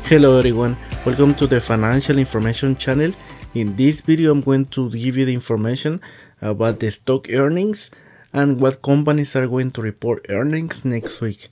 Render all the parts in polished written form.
Hello everyone, welcome to the financial information channel. In this video I'm going to give you the information about the stock earnings and what companies are going to report earnings next week.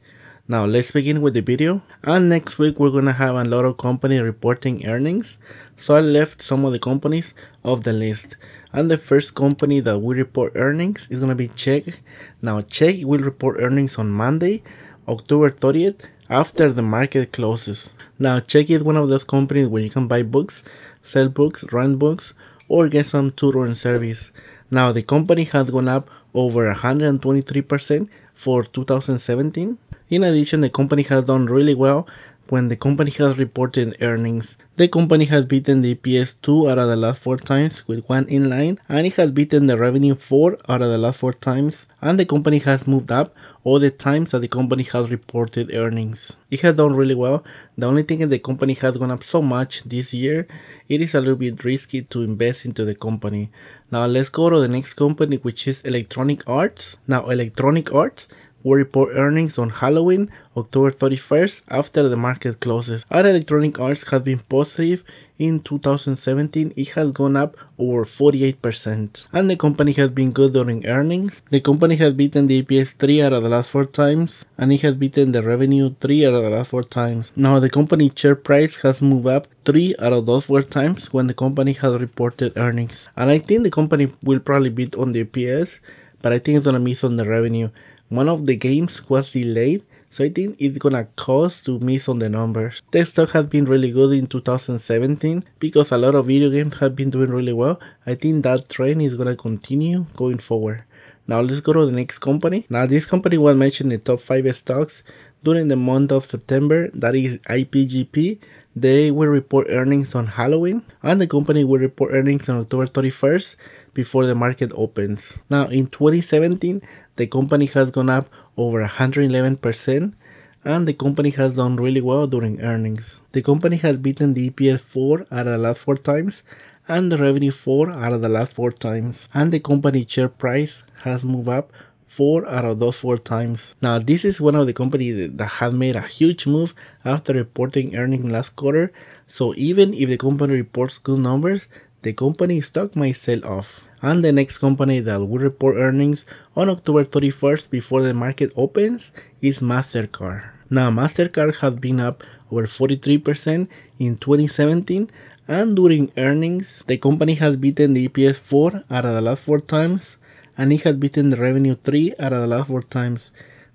Now let's begin with the video. And next week we're going to have a lot of companies reporting earnings, so I left some of the companies off the list. And the first company that will report earnings is going to be CHEQ. Now CHEQ will report earnings on Monday, October 30th, after the market closes. Now CHEQ is one of those companies where you can buy books, sell books, rent books, or get some tutoring service. Now the company has gone up over 123% for 2017. In addition, the company has done really well when the company has reported earnings. The company has beaten the EPS 2 out of the last 4 times with 1 in line, and it has beaten the revenue 4 out of the last 4 times, and the company has moved up all the times that the company has reported earnings. It has done really well. The only thing is the company has gone up so much this year, it is a little bit risky to invest into the company. Now let's go to the next company, which is Electronic Arts. Now Electronic Arts will report earnings on Halloween, October 31st, after the market closes. Our Electronic Arts has been positive in 2017. It has gone up over 48%. And the company has been good during earnings. The company has beaten the EPS 3 out of the last 4 times, and it has beaten the revenue 3 out of the last 4 times. Now the company share price has moved up 3 out of those 4 times when the company has reported earnings. And I think the company will probably beat on the EPS, but I think it's gonna miss on the revenue. One of the games was delayed, so I think it's gonna cause to miss on the numbers. The stock has been really good in 2017 because a lot of video games have been doing really well. I think that trend is gonna continue going forward. Now let's go to the next company. Now this company was mentioned in the top 5 stocks during the month of September. That is IPGP. They will report earnings on Halloween, and the company will report earnings on October 31st before the market opens. Now in 2017, the company has gone up over 111%, and the company has done really well during earnings. The company has beaten the EPS 4 out of the last 4 times, and the revenue 4 out of the last 4 times. And the company share price has moved up 4 out of those 4 times. Now this is one of the companies that have made a huge move after reporting earnings last quarter. So even if the company reports good numbers, the company stock might sell off. And the next company that will report earnings on October 31st before the market opens is MasterCard. Now MasterCard has been up over 43% in 2017, and during earnings the company has beaten the EPS 4 out of the last 4 times, and it has beaten the revenue 3 out of the last 4 times.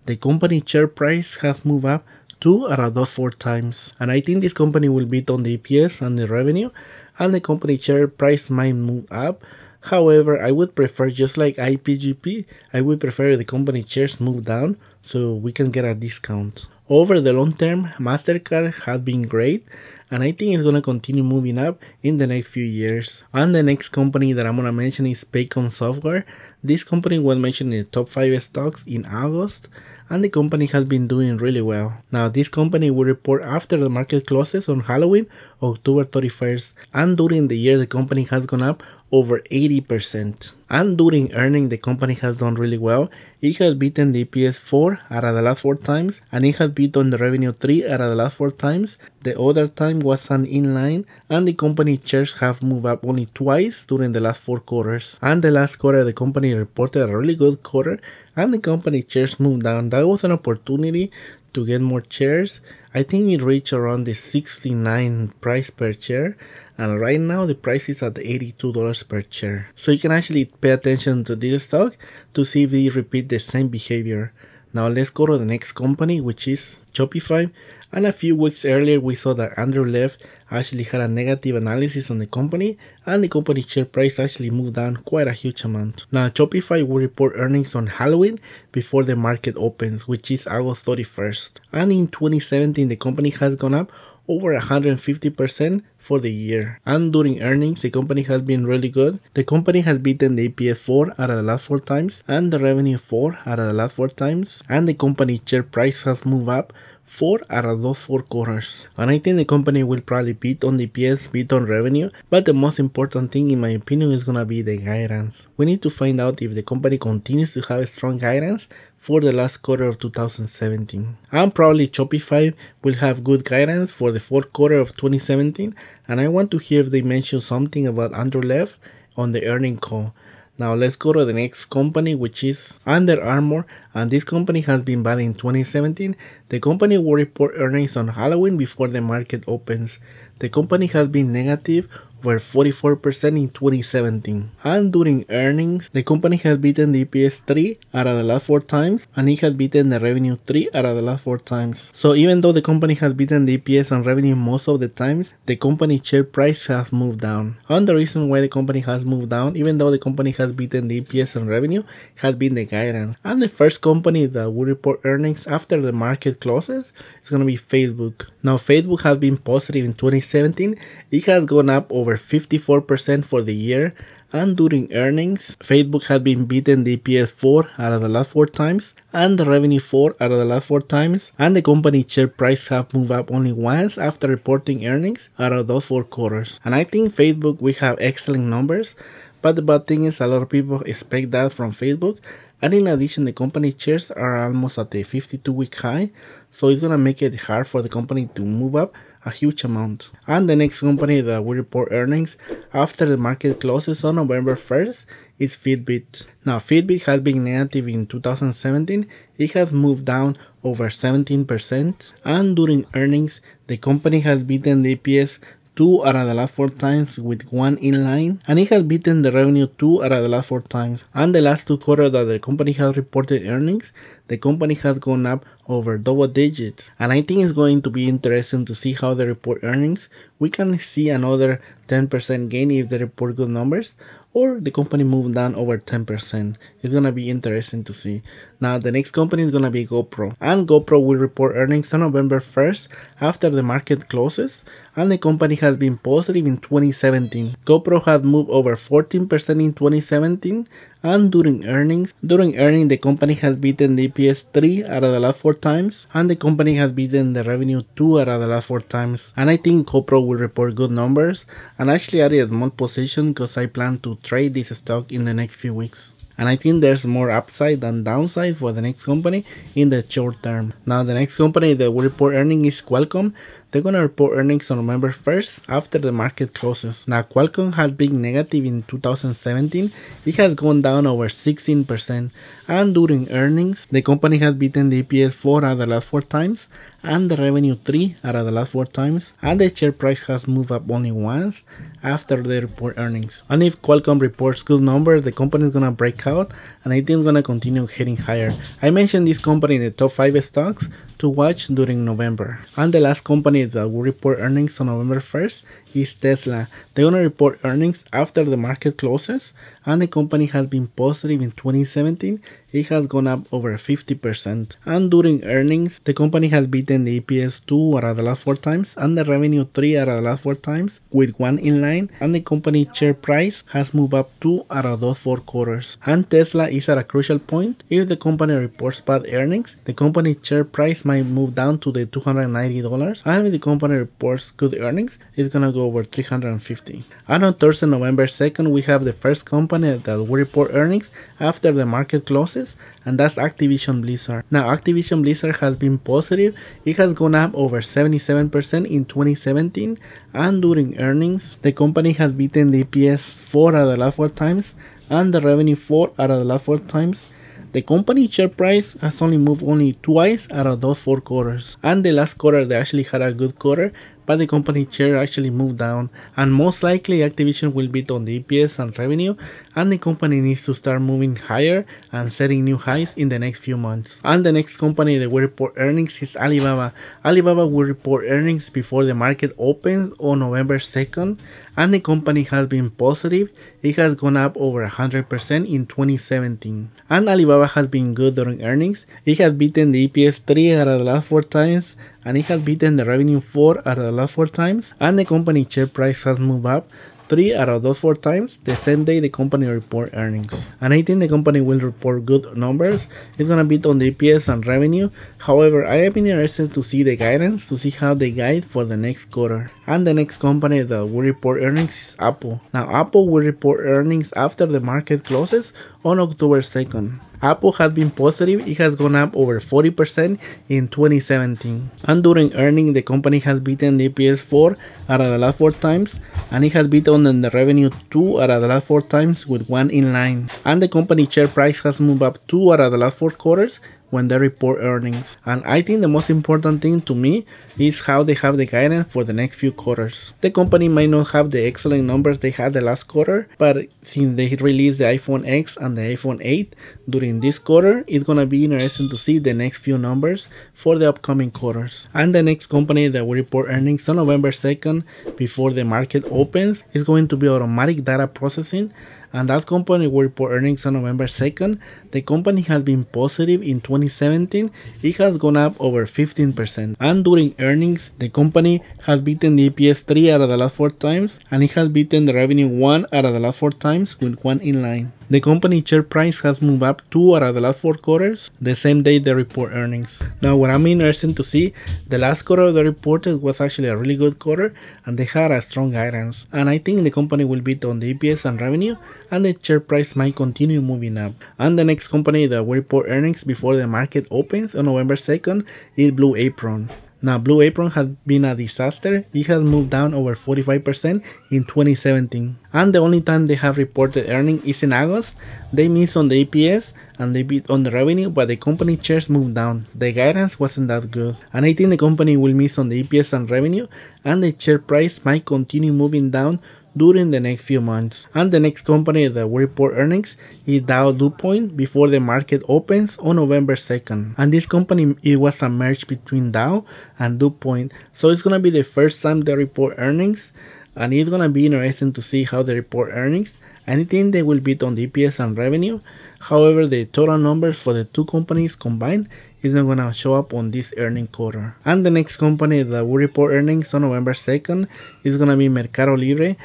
The company share price has moved up 2 out of those 4 times, and I think this company will beat on the EPS and the revenue, and the company share price might move up. However, I would prefer, just like IPGP, I would prefer the company shares move down so we can get a discount. Over the long term, MasterCard has been great, and I think it's going to continue moving up in the next few years. And the next company that I'm going to mention is Paycom Software. This company was mentioned in the top 5 stocks in August, and the company has been doing really well. Now this company will report after the market closes on Halloween, October 31st, and during the year the company has gone up over 80%. And during earnings the company has done really well. It has beaten the EPS 4 out of the last 4 times, and it has beaten the revenue 3 out of the last 4 times. The other time was an inline, and the company shares have moved up only twice during the last 4 quarters. And the last quarter the company reported a really good quarter, and the company shares moved down. That was an opportunity to get more shares. I think it reached around the 69 price per share, and right now the price is at $82 per share. So you can actually pay attention to this stock to see if they repeat the same behavior. Now let's go to the next company, which is Shopify. And a few weeks earlier we saw that Andrew Left actually had a negative analysis on the company, and the company share price actually moved down quite a huge amount. Now Shopify will report earnings on Halloween before the market opens, which is August 31st. And in 2017 the company has gone up over 150% for the year. And during earnings the company has been really good. The company has beaten the EPS 4 out of the last 4 times, and the revenue 4 out of the last 4 times, and the company share price has moved up 4 out of those 4 quarters. And I think the company will probably beat on the EPS, beat on revenue, but the most important thing in my opinion is gonna be the guidance. We need to find out if the company continues to have a strong guidance for the last quarter of 2017. And probably Shopify will have good guidance for the fourth quarter of 2017, and I want to hear if they mention something about Andrew Lev on the earning call. Now let's go to the next company, which is Under Armour, and this company has been bad in 2017. The company will report earnings on Halloween before the market opens. The company has been negative over 44% in 2017. And during earnings, the company has beaten the EPS 3 out of the last 4 times, and it has beaten the revenue 3 out of the last 4 times. So even though the company has beaten the EPS and revenue most of the times, the company share price has moved down. And the reason why the company has moved down, even though the company has beaten the EPS and revenue, has been the guidance. And the first company that will report earnings after the market closes is going to be Facebook. Now Facebook has been positive in 2017. It has gone up over 54% for the year, and during earnings, Facebook has been beaten the EPS 4 out of the last 4 times and the revenue 4 out of the last 4 times, and the company share price have moved up only once after reporting earnings out of those 4 quarters. And I think Facebook will have excellent numbers, but the bad thing is a lot of people expect that from Facebook, and in addition the company shares are almost at a 52-week high, so it's gonna make it hard for the company to move up a huge amount. And the next company that will report earnings after the market closes on November 1st is Fitbit. Now Fitbit has been negative in 2017. It has moved down over 17%, and during earnings the company has beaten the EPS 2 out of the last 4 times with 1 in line, and it has beaten the revenue 2 out of the last 4 times. And the last 2 quarters that the company has reported earnings, the company has gone up over double digits, and I think it's going to be interesting to see how they report earnings. We can see another 10% gain if they report good numbers, or the company move down over 10%. It's gonna be interesting to see. Now the next company is gonna be GoPro, and GoPro will report earnings on November 1st after the market closes, and the company has been positive in 2017. GoPro has moved over 14% in 2017, and during earnings the company has beaten the EPS 3 out of the last 4 times, and the company has beaten the revenue 2 out of the last 4 times. And I think GoPro will report good numbers, and actually added a small position because I plan to trade this stock in the next few weeks. And I think there's more upside than downside for the next company in the short term. Now the next company that will report earnings is Qualcomm. They're gonna report earnings on November 1st after the market closes. Now Qualcomm has been negative in 2017. It has gone down over 16%, and during earnings the company has beaten the EPS 4 out of the last 4 times and the revenue 3 out of the last 4 times, and the share price has moved up only once after they report earnings. And if Qualcomm reports good numbers, the company is gonna break out, and I think it's gonna continue heading higher. I mentioned this company in the top 5 stocks to watch during November. And the last company that will report earnings on November 1st is Tesla. They're gonna report earnings after the market closes, and the company has been positive in 2017. It has gone up over 50%. And during earnings, the company has beaten the EPS 2 out of the last 4 times and the revenue 3 out of the last 4 times with 1 in line, and the company share price has moved up 2 out of those 4 quarters. And Tesla is at a crucial point. If the company reports bad earnings, the company share price might move down to the $290, and if the company reports good earnings, it's gonna go over 350. And on Thursday, November 2nd, we have the first company that will report earnings after the market closes, and that's Activision Blizzard. Now Activision Blizzard has been positive. It has gone up over 77% in 2017, and during earnings the company has beaten the EPS 4 out of the last 4 times and the revenue 4 out of the last 4 times. The company share price has only moved twice out of those 4 quarters, and the last quarter they actually had a good quarter, but the company share actually moved down, and most likely Activision will beat on the EPS and revenue, and the company needs to start moving higher and setting new highs in the next few months. And the next company that will report earnings is Alibaba. Alibaba will report earnings before the market opens on November 2nd, and the company has been positive. It has gone up over 100% in 2017. And Alibaba has been good during earnings. It has beaten the EPS 3 out of the last 4 times, and it has beaten the revenue 4 out of the last 4 times, and the company share price has moved up 3 out of those 4 times the same day the company report earnings. And I think the company will report good numbers. It's gonna beat on the EPS and revenue. However, I have been interested to see the guidance, to see how they guide for the next quarter. And the next company that will report earnings is Apple. Now Apple will report earnings after the market closes on October 2nd. Apple has been positive. It has gone up over 40% in 2017. And during earnings, the company has beaten the EPS 4 out of the last 4 times, and it has beaten on the revenue 2 out of the last 4 times, with 1 in line. And the company share price has moved up 2 out of the last 4 quarters when they report earnings. And I think the most important thing to me is how they have the guidance for the next few quarters. The company might not have the excellent numbers they had the last quarter, but since they released the iPhone X and the iPhone 8 during this quarter, it's gonna be interesting to see the next few numbers for the upcoming quarters. And the next company that will report earnings on November 2nd before the market opens is going to be Automatic Data Processing, and that company will report earnings on November 2nd. The company has been positive in 2017. It has gone up over 15%. And during earnings, the company has beaten the EPS 3 out of the last 4 times, and it has beaten the revenue 1 out of the last 4 times, with 1 in line. The company share price has moved up 2 out of the last 4 quarters, the same day they report earnings. Now what I'm interested to see, the last quarter they reported was actually a really good quarter, and they had a strong guidance. And I think the company will beat on the EPS and revenue, and the share price might continue moving up. And the next company that will report earnings before the market opens on November 2nd is Blue Apron. Now Blue Apron has been a disaster. It has moved down over 45% in 2017. And the only time they have reported earnings is in August. They missed on the EPS and they beat on the revenue, but the company shares moved down. The guidance wasn't that good. And I think the company will miss on the EPS and revenue, and the share price might continue moving down during the next few months. And the next company that will report earnings is DowDuPont before the market opens on November 2nd. And this company, it was a merge between Dow and DuPont, so it's gonna be the first time they report earnings, and it's gonna be interesting to see how they report earnings. I think they will beat on the EPS and revenue. However, the total numbers for the two companies combined is not gonna show up on this earning quarter. And the next company that will report earnings on November 2nd is gonna be Mercado Libre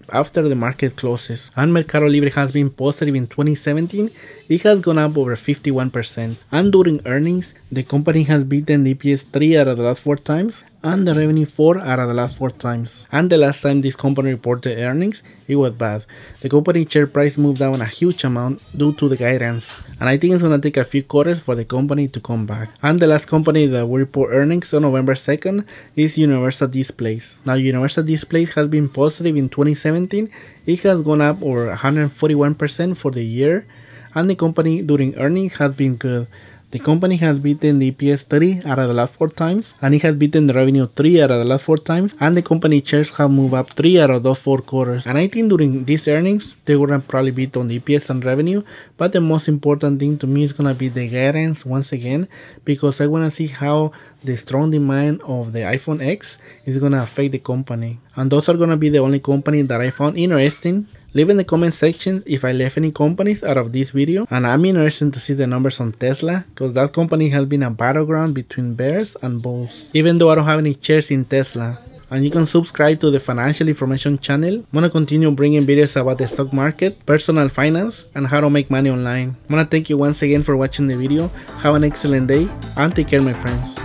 after the market closes. And Mercado Libre has been positive in 2017. It has gone up over 51%. And during earnings, the company has beaten the EPS 3 out of the last 4 times, and the revenue 4 out of the last 4 times. And the last time this company reported earnings, it was bad. The company share price moved down a huge amount due to the guidance, and I think it's gonna take a few quarters for the company to come back. And the last company that will report earnings on November 2nd is Universal Displays. Now Universal Displays has been positive in 2017. It has gone up over 141% for the year, and the company during earnings has been good. The company has beaten the EPS 3 out of the last 4 times, and it has beaten the revenue 3 out of the last 4 times, and the company shares have moved up 3 out of those 4 quarters. And I think during these earnings, they will probably beat on the EPS and revenue, but the most important thing to me is going to be the guidance once again, because I want to see how the strong demand of the iPhone X is going to affect the company. And those are going to be the only company that I found interesting. Leave in the comment section if I left any companies out of this video, and I'm interested to see the numbers on Tesla, because that company has been a battleground between bears and bulls, even though I don't have any shares in Tesla. And you can subscribe to the Financial Information channel. I'm gonna continue bringing videos about the stock market, personal finance, and how to make money online. I'm gonna thank you once again for watching the video. Have an excellent day, and take care, my friends.